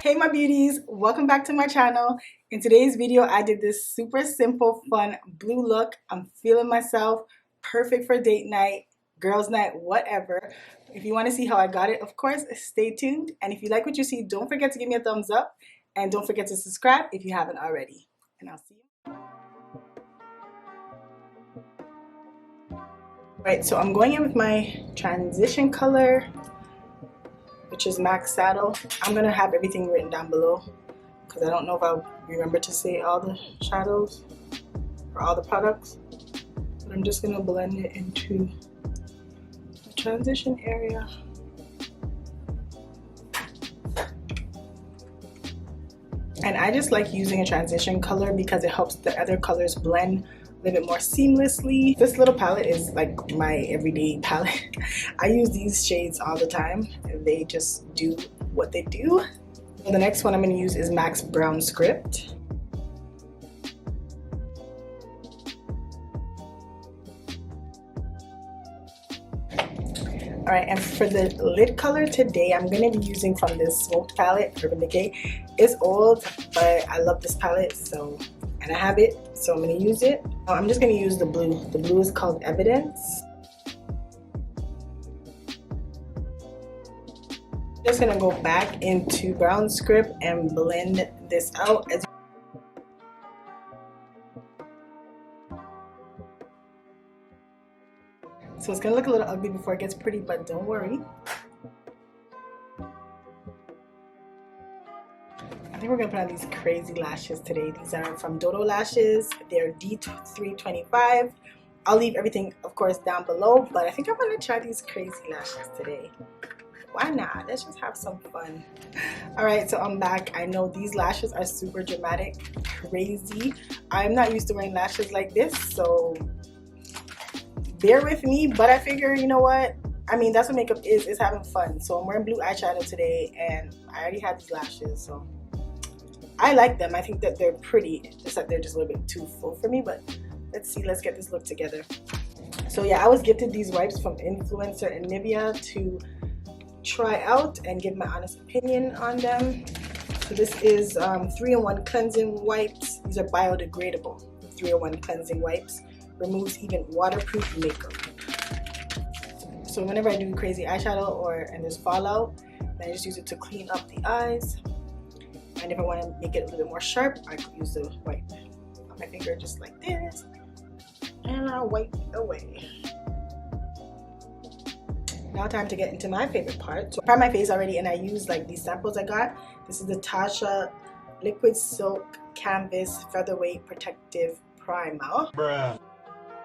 Hey my beauties, welcome back to my channel. In today's video I did this super simple fun blue look. I'm feeling myself, perfect for date night, girls night, whatever. If you want to see how I got it, of course stay tuned, and if you like what you see, don't forget to give me a thumbs up and don't forget to subscribe if you haven't already, and I'll see you. Alright, so I'm going in with my transition color, which is MAC Saddle. I'm going to have everything written down below because I don't know if I'll remember to say all the shadows or all the products. But I'm just going to blend it into the transition area. And I just like using a transition color because it helps the other colors blend a little bit more seamlessly. This little palette is like my everyday palette. I use these shades all the time. They just do what they do. So the next one I'm going to use is MAC's Brown Script. Alright, and for the lid color today, I'm going to be using from this Smoked palette, Urban Decay. It's old, but I love this palette, so, and I have it, so I'm going to use it. I'm just going to use the blue. The blue is called Evidence. Just going to go back into Brown Script and blend this out. So it's going to look a little ugly before it gets pretty, but don't worry. I think we're going to put on these crazy lashes today. These are from Dodo Lashes. They're D325. I'll leave everything, of course, down below, but I think I'm going to try these crazy lashes today. Why not? Let's just have some fun. Alright, so I'm back. I know these lashes are super dramatic, crazy. I'm not used to wearing lashes like this, so bear with me, but I figure, you know what? I mean, that's what makeup is having fun. So I'm wearing blue eyeshadow today, and I already had these lashes, so I like them. I think that they're pretty, just that they're just a little bit too full for me, but let's see, let's get this look together. So yeah, I was gifted these wipes from Influencer and Nivea to try out and give my honest opinion on them. So this is 3-in-1 cleansing wipes. These are biodegradable 3-in-1 cleansing wipes. Removes even waterproof makeup. So whenever I do crazy eyeshadow and there's fallout, then I just use it to clean up the eyes. And if I want to make it a little bit more sharp, I could use the wipe on my finger just like this, and I'll wipe it away. Now time to get into my favorite part. So I primed my face already, and I used like these samples I got. This is the Tasha Liquid Silk Canvas Featherweight Protective Primer. Bruh.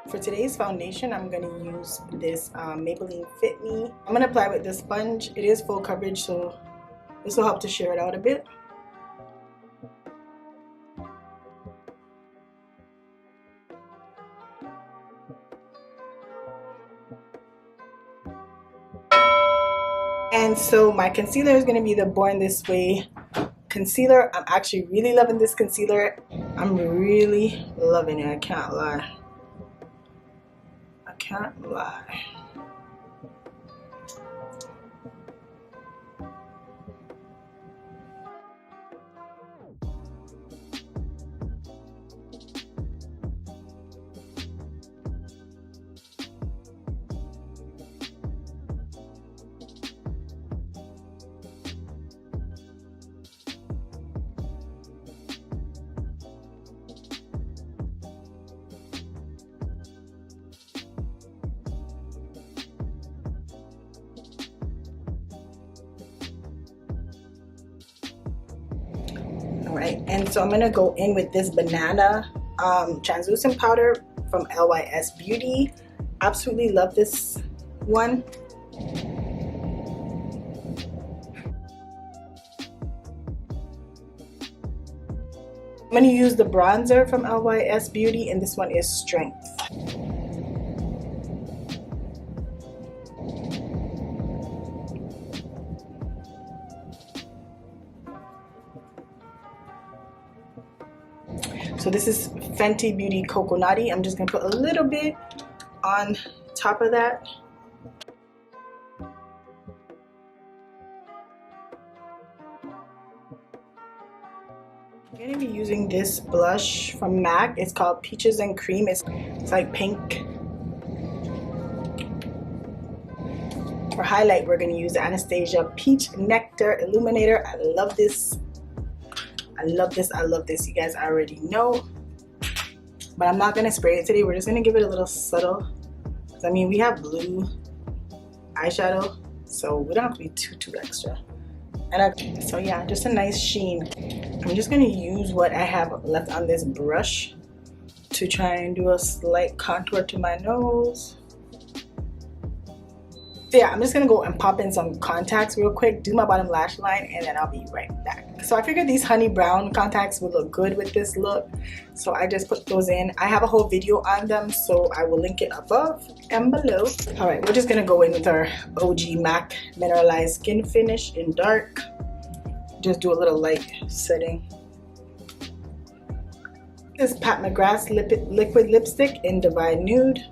For today's foundation, I'm going to use this Maybelline Fit Me. I'm going to apply with this sponge. It is full coverage, so this will help to sheer it out a bit. And so my concealer is going to be the Born This Way concealer. I'm actually really loving this concealer. I'm really loving it. I can't lie. I can't lie. Alright, and so I'm going to go in with this banana translucent powder from LYS Beauty. Absolutely love this one. I'm going to use the bronzer from LYS Beauty, and this one is Strength. So this is Fenty Beauty Coconutty. I'm just going to put a little bit on top of that. this blush from MAC. It's called Peaches and Cream. It's like pink. For highlight, we're going to use the Anastasia Peach Nectar Illuminator. I love this. I love this. I love this. You guys already know. But I'm not going to spray it today. We're just going to give it a little subtle. I mean, we have blue eyeshadow, so we don't have to be too extra. And so yeah, just a nice sheen. I'm just going to use what I have left on this brush to try and do a slight contour to my nose. So yeah, I'm just gonna go and pop in some contacts real quick, do my bottom lash line, and then I'll be right back. So I figured these honey brown contacts would look good with this look, so I just put those in. I have a whole video on them, so I will link it above and below. All right, we're just gonna go in with our OG MAC Mineralized Skin Finish in dark. Just do a little light setting. This Pat McGrath's liquid lipstick in Divine Nude.